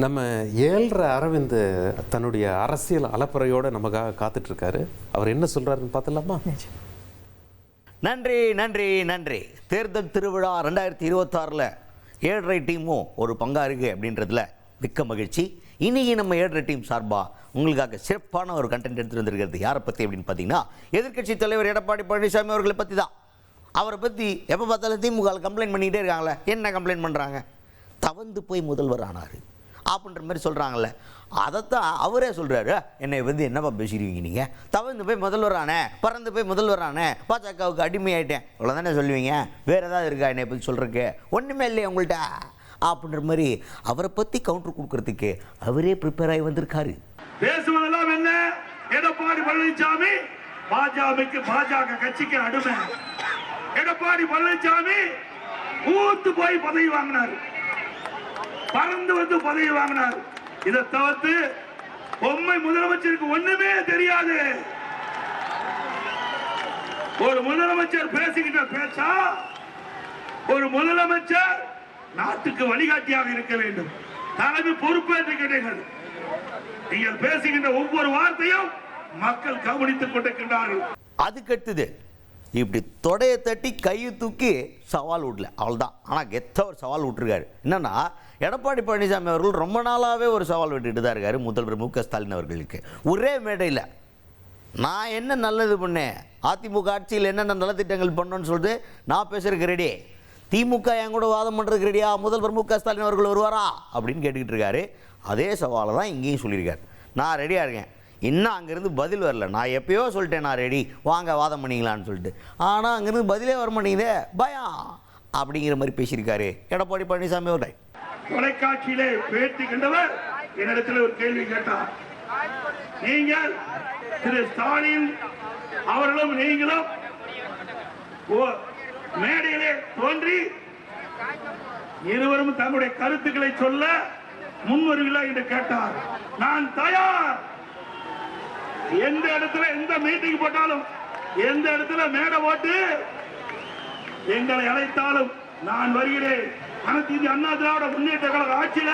நம்ம 7.5 அரவிந்த் தன்னுடைய அரசியல் அலப்பறையோடு நமக்காக காத்துட்ருக்காரு. அவர் என்ன சொல்கிறாருன்னு பார்த்துலாமா? நன்றி நன்றி நன்றி. தேர்தல் திருவிழா 2026 7.5 டீமும் ஒரு பங்காக இருக்குது அப்படின்றதுல மிக்க மகிழ்ச்சி. இன்றைக்கி நம்ம 7.5 டீம் சார்பாக உங்களுக்காக சிறப்பான ஒரு கண்டென்ட் எடுத்துகிட்டு வந்திருக்கிறது. யாரை பற்றி அப்படின்னு பார்த்தீங்கன்னா, எதிர்க்கட்சி தலைவர் எடப்பாடி பழனிசாமி அவர்களை பற்றி தான். அவரை பற்றி எப்போ பார்த்தாலும் திமுக கம்ப்ளைண்ட் பண்ணிக்கிட்டே இருக்காங்களே. என்ன கம்ப்ளைண்ட் பண்ணுறாங்க? தவந்து போய் முதல்வர் ஆனார் அப்படின்ற மாதிரி சொல்கிறாங்களே. அதைத்தான் அவரே சொல்கிறாரு. என்னை வந்து என்னப்பா பேசிடுவீங்க நீங்கள்? தவந்து போய் முதல்வரானே, பறந்து போய் முதல்வரானே, பாஜகவுக்கு அடிமையாயிட்டேன், இவ்வளோ தானே சொல்லுவீங்க. வேறு ஏதாவது இருக்கா என்னை பற்றி சொல்கிறதுக்கு? ஒன்றுமே இல்லையே உங்கள்கிட்ட அப்படின்ற மாதிரி அவரை பற்றி கவுண்டர் கொடுக்கறதுக்கு அவரே ப்ரிப்பேர் ஆகி வந்திருக்காரு. பேசுவதெல்லாம் என்ன? எடப்பாடி பழனிசாமி பாஜக கட்சிக்கு அடிமை. எடப்பாடி பழனிசாமி ஊத்து போய் பதவி வாங்கினார், பறந்து வந்து பதவி வாங்கினார். இதை தவிர்த்து பொம்மை முதலமைச்சருக்கு ஒண்ணுமே தெரியாது. ஒரு முதலமைச்சர் பேசுகின்ற பேச்சா? ஒரு முதலமைச்சர் நாட்டுக்கு வழிகாட்டியாக இருக்க வேண்டும். தலைமை பொறுப்பேற்றுகிறீர்கள். நீங்கள் பேசுகின்ற ஒவ்வொரு வார்த்தையும் மக்கள் கவனித்துக் கொண்டிருக்கின்றார்கள். அதுக்கடுத்தது இப்படி தொடையை தட்டி கையை தூக்கி சவால் விடல, அவ்வளோதான். ஆனால் கெத்த ஒரு சவால் விட்டுருக்காரு. என்னன்னா, எடப்பாடி பழனிசாமி அவர்கள் ரொம்ப நாளாகவே ஒரு சவால் விட்டுட்டு தான் இருக்காரு முதல்வர் மு க ஸ்டாலின் அவர்களுக்கு. ஒரே மேடையில் நான் என்ன நல்லது பண்ணேன், அதிமுக ஆட்சியில் என்னென்ன நலத்திட்டங்கள் பண்ணோன்னு சொல்லிட்டு நான் பேசுறதுக்கு ரெடி, திமுக என் கூட வாதம் பண்ணுறதுக்கு ரெடியா, முதல்வர் மு க ஸ்டாலின் அவர்கள் வருவாரா அப்படின்னு கேட்டுக்கிட்டு இருக்காரு. அதே சவாலை தான் இங்கேயும் சொல்லியிருக்காரு. நான் ரெடியாக இருக்கேன், இன்னும் அங்கேருந்து பதில் வரல. நான் எப்பயோ சொல்லிட்டேன் நான் ரெடி, வாங்க வாதம் பண்ணிங்களான்னு சொல்லிட்டு. ஆனால் அங்கேருந்து பதிலே வர மாட்டேங்குதே, பயம் அப்படிங்கிற மாதிரி பேசியிருக்காரு எடப்பாடி பழனிசாமி அவர்கள். தொலைக்காட்சியிலே பேட்டி கண்டவர் என்னிடத்தில் ஒரு கேள்வி கேட்டார். நீங்கள் திரு ஸ்டாலின் அவர்களும் நீங்களும் மேடையிலே தோன்றி இருவரும் தங்களுடைய கருத்துக்களை சொல்ல முன்வருவீர்களா என்று கேட்டார். நான் தயார். எந்த இடத்துல எந்த மீட்டிங் போட்டாலும், எந்த இடத்துல மேடை போட்டு எங்களை அழைத்தாலும் நான் வருகிறேன். அனைத்து இந்திய அண்ணா திராவிட முன்னேற்ற கழக ஆட்சியில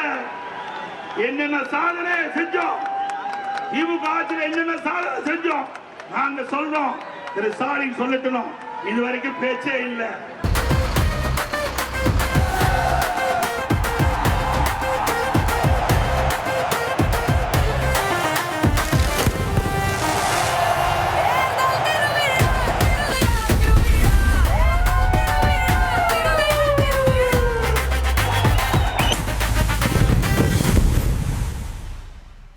என்னென்ன சாதனை செஞ்சோம், திமுக ஆட்சியில என்னென்ன சாதனை செஞ்சோம் நாங்க சொல்றோம். திரு ஸ்டாலின் சொல்லட்டணும், இதுவரைக்கும் பேச்சே இல்லை.